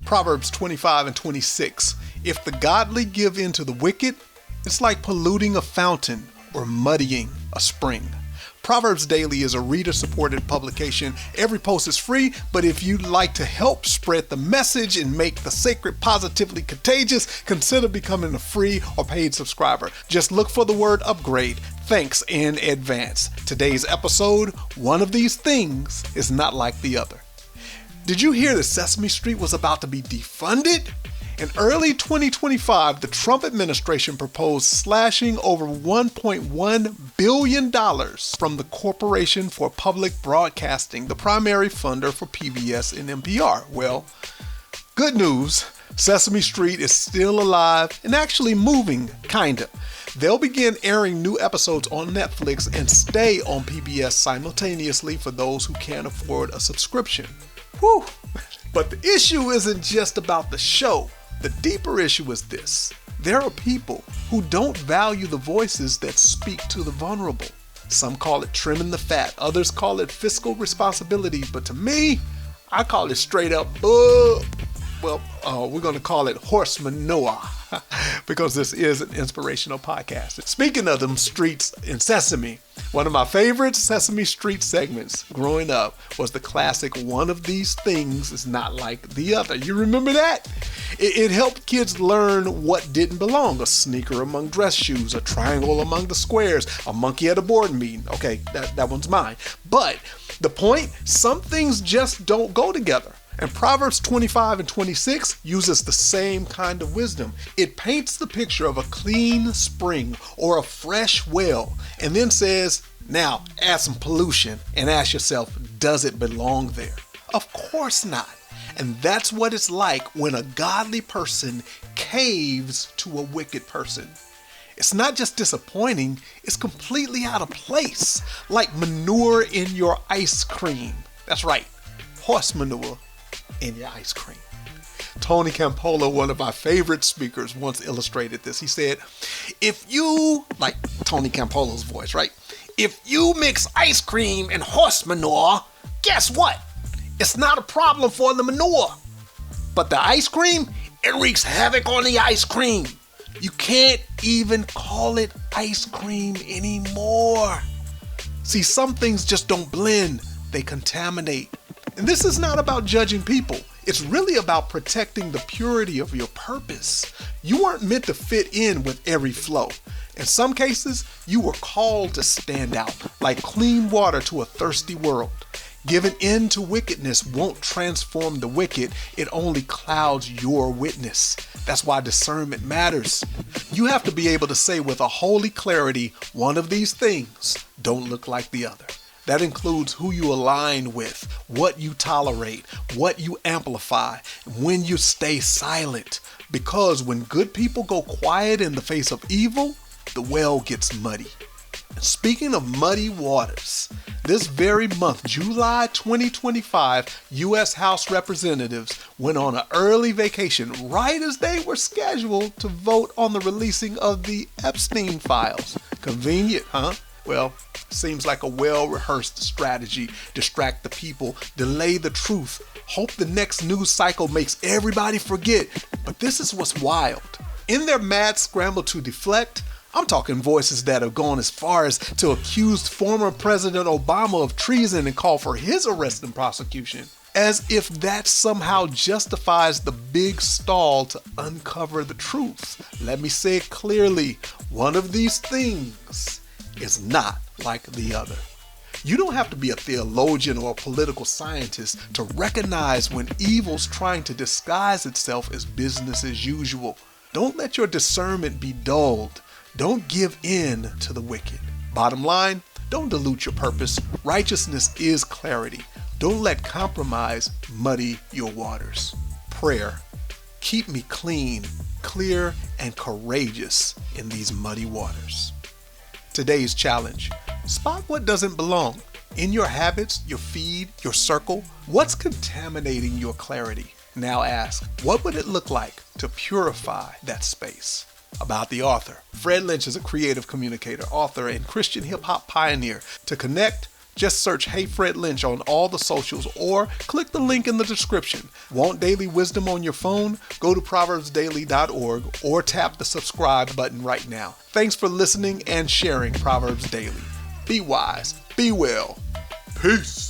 Proverbs 25:26. If the godly give in to the wicked, it's like polluting a fountain or muddying a spring. Proverbs Daily is a reader-supported publication. Every post is free, but if you'd like to help spread the message and make the sacred positively contagious, consider becoming a free or paid subscriber. Just look for the word upgrade. Thanks in advance. Today's episode, one of these things is not like the other. Did you hear that Sesame Street was about to be defunded? In early 2025, the Trump administration proposed slashing over $1.1 billion from the Corporation for Public Broadcasting, the primary funder for PBS and NPR. Well, good news, Sesame Street is still alive and actually moving, kinda. They'll begin airing new episodes on Netflix and stay on PBS simultaneously for those who can't afford a subscription. Whew! But the issue isn't just about the show. The deeper issue is this. There are people who don't value the voices that speak to the vulnerable. Some call it trimming the fat. Others call it fiscal responsibility. But to me, I call it straight up, we're going to call it horse manure because this is an inspirational podcast. Speaking of them streets in Sesame, one of my favorite Sesame Street segments growing up was the classic "One of these things is not like the other." You remember that? It helped kids learn what didn't belong. A sneaker among dress shoes, a triangle among the squares, a monkey at a board meeting. Okay, that one's mine. But the point, some things just don't go together. And Proverbs 25:26 uses the same kind of wisdom. It paints the picture of a clean spring or a fresh well and then says, now add some pollution and ask yourself, does it belong there? Of course not. And that's what it's like when a godly person caves to a wicked person. It's not just disappointing, it's completely out of place, like manure in your ice cream. That's right, horse manure in your ice cream. Tony Campolo, one of my favorite speakers, once illustrated this. He said, if you, like Tony Campolo's voice, right? If you mix ice cream and horse manure, guess what? It's not a problem for the manure. But the ice cream, it wreaks havoc on the ice cream. You can't even call it ice cream anymore. See, some things just don't blend. They contaminate. And this is not about judging people. It's really about protecting the purity of your purpose. You weren't meant to fit in with every flow. In some cases, you were called to stand out, like clean water to a thirsty world. Giving in to wickedness won't transform the wicked. It only clouds your witness. That's why discernment matters. You have to be able to say with a holy clarity, one of these things don't look like the other. That includes who you align with, what you tolerate, what you amplify, when you stay silent. Because when good people go quiet in the face of evil, the well gets muddy. And speaking of muddy waters, this very month, July 2025, U.S. House Representatives went on an early vacation right as they were scheduled to vote on the releasing of the Epstein files. Convenient, huh? Well, seems like a well-rehearsed strategy. Distract the people, delay the truth, hope the next news cycle makes everybody forget. But this is what's wild. In their mad scramble to deflect, I'm talking voices that have gone as far as to accuse former President Obama of treason and call for his arrest and prosecution. As if that somehow justifies the big stall to uncover the truth. Let me say it clearly. One of these things is not like the other. You don't have to be a theologian or a political scientist to recognize when evil's trying to disguise itself as business as usual. Don't let your discernment be dulled. Don't give in to the wicked. Bottom line, don't dilute your purpose. Righteousness is clarity. Don't let compromise muddy your waters. Prayer. Keep me clean, clear, and courageous in these muddy waters. Today's challenge. Spot what doesn't belong. In your habits, your feed, your circle, what's contaminating your clarity? Now ask, what would it look like to purify that space? About the author. Fred Lynch is a creative communicator, author, and Christian hip-hop pioneer. To connect, Just search Hey Fred Lynch on all the socials or click the link in the description. Want daily wisdom on your phone? Go to proverbsdaily.org or tap the subscribe button right now. Thanks for listening and sharing Proverbs Daily. Be wise, be well. Peace.